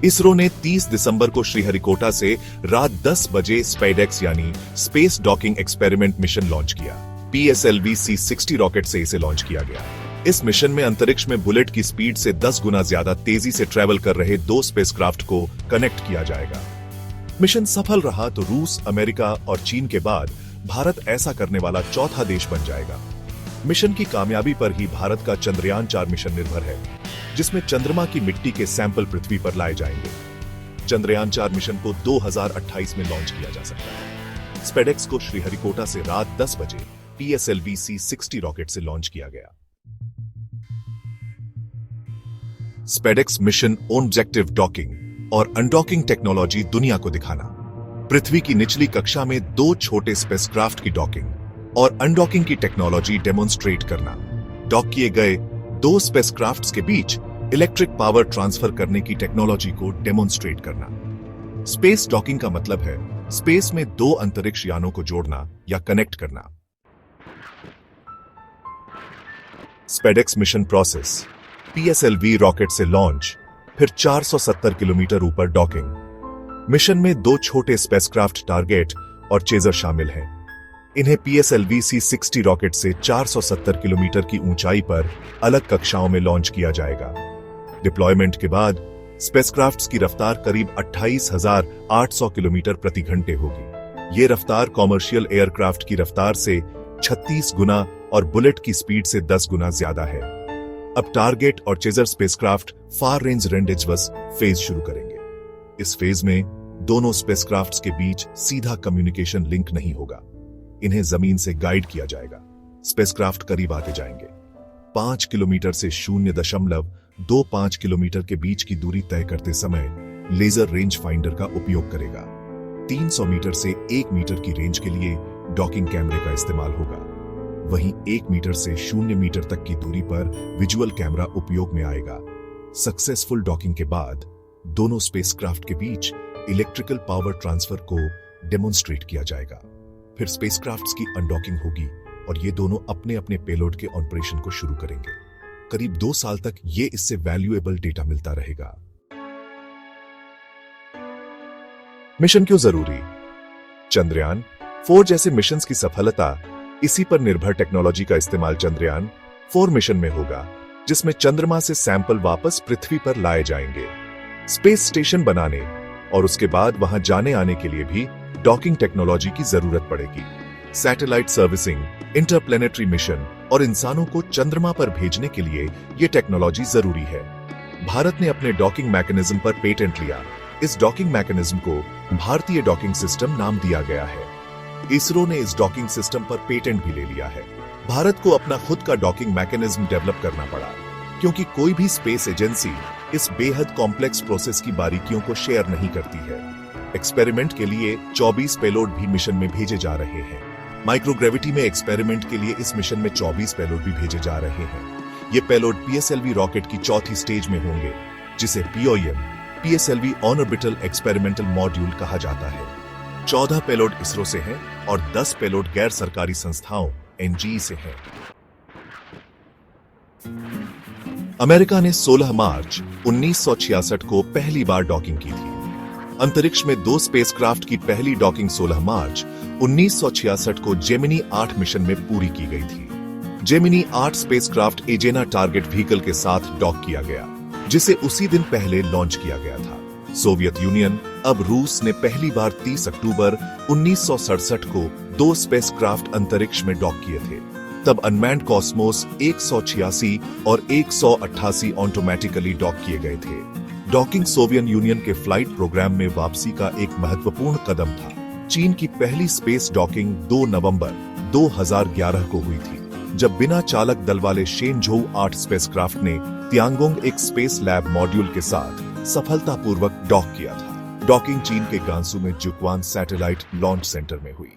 इसरो ने 30 दिसंबर को श्रीहरिकोटा से रात 10 बजे स्पेडेक्स यानी space docking experiment mission launch किया। PSLV-C60 रॉकेट से इसे लॉन्च किया गया। इस मिशन में अंतरिक्ष में बुलेट की स्पीड से 10 गुना ज्यादा तेजी से ट्रेवल कर रहे 2 स्पेसक्राफ्ट को कनेक्ट किया जाएगा। मिशन सफल रहा तो रूस, अमेरिका और चीन के बाद भारत ऐसा करने वाला चौथा देश बन जाएगा। मिशन की कामयाबी पर ही भारत का चंद्रयान 4 मिशन निर्भर है, जिसमें चंद्रमा की मिट्टी के सैंपल पृथ्वी पर लाए जाएंगे। चंद्रयान 4 मिशन को 2028 में लॉन्च किया जा सकता है। स्पेडेक्स को श्रीहरिकोटा से रात 10 बजे PSLV-C60 रॉकेट से लॉन्च किया गया। स्पेडेक्स मिशन ऑब्जेक्टिव डॉकिंग और अनडॉकिंग टेक्नोलॉजी दुनिया को दिखाना। पृथ्वी की निचली कक्षा में 2 छोटे स्पेसक्राफ्ट की डॉकिंग और अनडॉकिंग की टेक्नोलॉजी डेमोन्स्ट्रेट करना। डॉक किए गए 2 स्पेसक्राफ्ट्स के बीच इलेक्ट्रिक पावर ट्रांसफर करने की टेक्नोलॉजी को डेमोन्स्ट्रेट करना। स्पेस डॉकिंग का मतलब है स्पेस में 2 अंतरिक्ष यानों को जोड़ना या कनेक्ट करना। SpaDeX mission process: PSLV rocket से लॉन्च, फिर 470 किलोमीटर ऊपर डॉकिंग। मिशन में 2 छोटे स्पेसक्राफ्ट टारगेट और चेजर शामिल हैं। इन्हें PSLV-C60 रॉकेट से 470 किलोमीटर की ऊंचाई पर अलग कक्षाओं में लॉन्च किया जाएगा। डिप्लॉयमेंट के बाद स्पेसक्राफ्ट्स की रफ्तार करीब 28,800 किलोमीटर प्रति घंटे होगी। ये रफ्तार कॉमर्शियल एयरक्राफ्ट की रफ्तार से 36 गुना और बुलेट की स्पीड से 10 गुना ज्यादा है। अब टारगेट और चेजर स्पेसक्राफ्ट फार रेंज रेंडेजवस फेज शुरू करेंगे। इस फेज में दोनों स्पेसक्राफ्ट्स के बीच सीधा कम्युनिकेशन लिंक नहीं होगा। इन्हें जमीन से गाइड किया जाएगा। स्पेसक्राफ्ट करीब आते जाएंगे। 5 किलोमीटर से 0.25 किलोमीटर के बीच की दूरी तय करते समय लेजर रेंज फाइंडर का उपयोग करेगा। 300 मीटर से 1 मीटर की रेंज के लिए डॉकिंग कैमरे का इस्तेमाल होगा। वहीं 1 मीटर से 0 मीटर तक की दूरी पर विजुअल कैमरा उपयोग में आएगा। सक्सेसफुल डॉकिंग के बाद दोनों स्पेसक्राफ्ट के बीच इलेक्ट्रिकल पावर ट्रांसफर को डेमोन्स्ट्रेट किया जाएगा। फिर स्पेसक्राफ्ट्स की अनडॉकिंग होगी और ये दोनों अपने अपने पेलोड के ऑपरेशन को शुरू करेंगे। करीब 2 साल तक ये इससे वैल्यूएबल डेटा मिलता रहेगा। मिशन क्यों जरूरी? चंद्रयान 4 जैसे मिशंस की सफलता इसी पर निर्भर टेक्नोलॉजी का इस्तेमाल चंद्रयान 4 मिशन में होगा, जिसमें चंद्रमा से सैंपल वापस पृथ्वी पर लाए जाएंगे। स्पेस स्टेशन बनाने और उसके बाद वहां जाने आने के लिए भी डॉकिंग टेक्नोलॉजी की जरूरत पड़ेगी। सैटेलाइट सर्विसिंग, इंटरप्लेनेटरी मिशन और इंसानों को चंद्रमा पर भेजने के लिए यह टेक्नोलॉजी जरूरी है। भारत ने अपने डॉकिंग मैकेनिज्म पर पेटेंट लिया। इस डॉकिंग मैकेनिज्म को भारतीय डॉकिंग सिस्टम नाम दिया गया है। इसरो ने इस डॉकिंग सिस्टम पर पेटेंट भी ले लिया है। भारत को अपना खुद का डॉकिंग मैकेनिज्म डेवलप करना पड़ा, क्योंकि कोई भी स्पेस एजेंसी इस बेहद कॉम्प्लेक्स प्रोसेस की बारीकियों को शेयर नहीं करती है। एक्सपेरिमेंट के लिए 24 पेलोड भी मिशन में भेजे जा रहे हैं। माइक्रोग्रेविटी में एक्सपेरिमेंट के लिए इस मिशन में 24 पेलोड भी भेजे जा रहे हैं। ये पेलोड PSLV रॉकेट की चौथी स्टेज में होंगे, जिसे POEM PSLV orbital experimental module कहा जाता है। 14 पेलोड इसरो से हैं और 10 पेलोड गैर सरकारी संस्थाओं NGE से हैं। अमेरिका ने 16 मार्च 1966 को पहली बार डॉकिंग की थी। अंतरिक्ष में 2 स्पेसक्राफ्ट की पहली डॉकिंग 16 मार्च 1966 को जेमिनी 8 मिशन में पूरी की गई थी। जेमिनी 8 स्पेसक्राफ्ट एजेना टारगेट व्हीकल के साथ डॉक किया गया, जिसे उसी दिन पहले लॉन्च किया गया था। सोवियत यूनियन अब रूस ने पहली बार 30 अक्टूबर 1967 को 2 स्पेसक्राफ्ट अंतरिक्ष में डॉक किए थे। तब अनमैन्ड कॉस्मोस 186 और 188 ऑटोमेटिकली डॉक किए गए थे। डॉकिंग सोवियत यूनियन के फ्लाइट प्रोग्राम में वापसी का एक महत्वपूर्ण कदम था। चीन की पहली स्पेस डॉकिंग 2 नवंबर 2011 को हुई थी, जब बिना चालक दल वाले शेनझोउ 8 स्पेसक्राफ्ट ने तियांगोंग एक स्पेस लैब मॉड्यूल के साथ सफलतापूर्वक डॉक किया था। डॉकिंग चीन के गांसू में जुक्वान सैटेलाइट लॉन्च सेंटर में हुई।